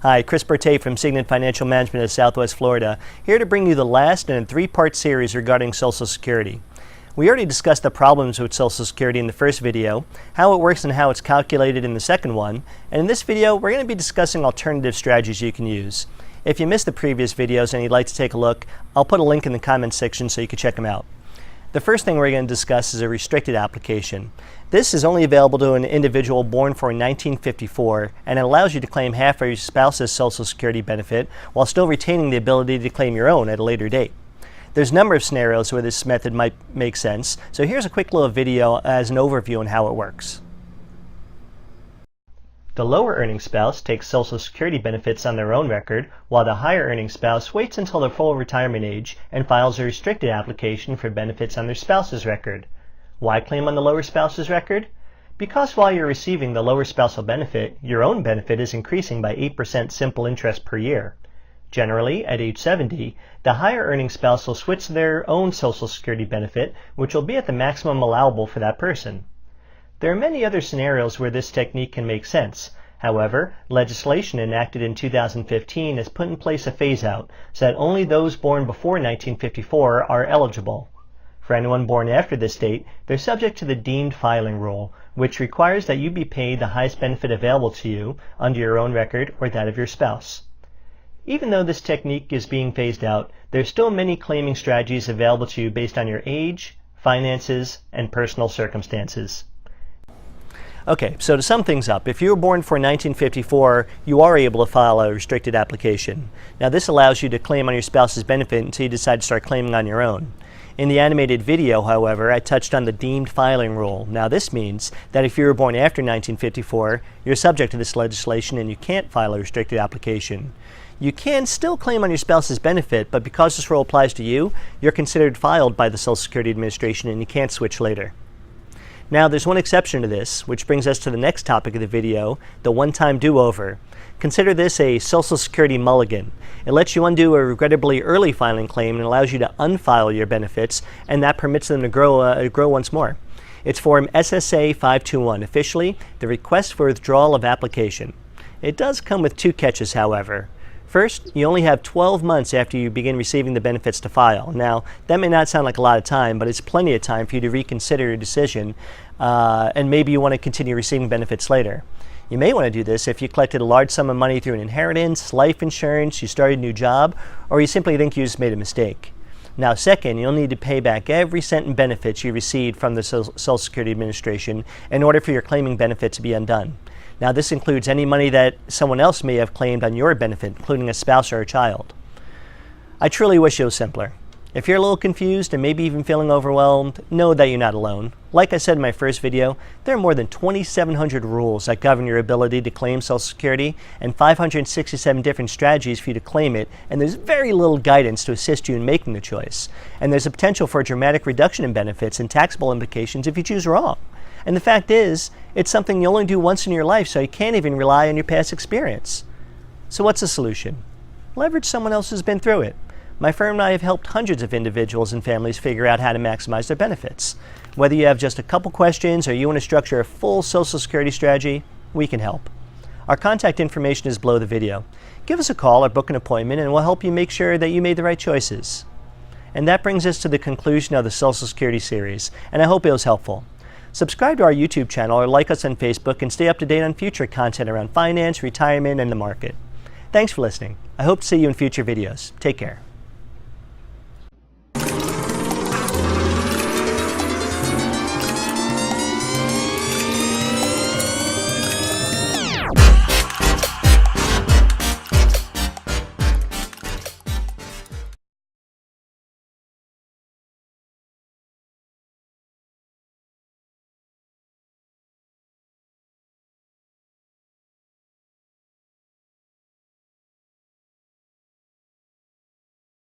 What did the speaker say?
Hi, Chris Bertay from Signet Financial Management of Southwest Florida, here to bring you the last in a three-part series regarding Social Security. We already discussed the problems with Social Security in the first video, how it works and how it's calculated in the second one, and in this video we're going to be discussing alternative strategies you can use. If you missed the previous videos and you'd like to take a look, I'll put a link in the comments section so you can check them out. The first thing we're going to discuss is a restricted application. This is only available to an individual born for 1954, and it allows you to claim half of your spouse's Social Security benefit while still retaining the ability to claim your own at a later date. There's a number of scenarios where this method might make sense, so here's a quick little video as an overview on how it works. The lower earning spouse takes Social Security benefits on their own record, while the higher earning spouse waits until their full retirement age and files a restricted application for benefits on their spouse's record. Why claim on the lower spouse's record? Because while you're receiving the lower spousal benefit, your own benefit is increasing by 8% simple interest per year. Generally, at age 70, the higher earning spouse will switch to their own Social Security benefit, which will be at the maximum allowable for that person. There are many other scenarios where this technique can make sense. However, legislation enacted in 2015 has put in place a phase-out so that only those born before 1954 are eligible. For anyone born after this date, they're subject to the deemed filing rule, which requires that you be paid the highest benefit available to you under your own record or that of your spouse. Even though this technique is being phased out, there are still many claiming strategies available to you based on your age, finances, and personal circumstances. Okay, so to sum things up, if you were born for 1954, you are able to file a restricted application. Now this allows you to claim on your spouse's benefit until you decide to start claiming on your own. In the animated video, however, I touched on the deemed filing rule. Now this means that if you were born after 1954, you're subject to this legislation and you can't file a restricted application. You can still claim on your spouse's benefit, but because this rule applies to you, you're considered filed by the Social Security Administration and you can't switch later. Now there's one exception to this, which brings us to the next topic of the video, the one-time do-over. Consider this a Social Security mulligan. It lets you undo a regrettably early filing claim and allows you to unfile your benefits, and that permits them to grow once more. It's Form SSA 521, officially the Request for Withdrawal of Application. It does come with two catches, however. First, you only have 12 months after you begin receiving the benefits to file. Now, that may not sound like a lot of time, but it's plenty of time for you to reconsider your decision, and maybe you want to continue receiving benefits later. You may want to do this if you collected a large sum of money through an inheritance, life insurance, you started a new job, or you simply think you just made a mistake. Now, second, you'll need to pay back every cent in benefits you received from the Social Security Administration in order for your claiming benefit to be undone. Now, this includes any money that someone else may have claimed on your benefit, including a spouse or a child. I truly wish it was simpler. If you're a little confused and maybe even feeling overwhelmed, know that you're not alone. Like I said in my first video, there are more than 2,700 rules that govern your ability to claim Social Security and 567 different strategies for you to claim it, and there's very little guidance to assist you in making the choice. And there's a potential for a dramatic reduction in benefits and taxable implications if you choose wrong. And the fact is, it's something you only do once in your life, so you can't even rely on your past experience. So what's the solution? Leverage someone else who's been through it. My firm and I have helped hundreds of individuals and families figure out how to maximize their benefits. Whether you have just a couple questions or you want to structure a full Social Security strategy, we can help. Our contact information is below the video. Give us a call or book an appointment and we'll help you make sure that you made the right choices. And that brings us to the conclusion of the Social Security series, and I hope it was helpful. Subscribe to our YouTube channel or like us on Facebook and stay up to date on future content around finance, retirement, and the market. Thanks for listening. I hope to see you in future videos. Take care.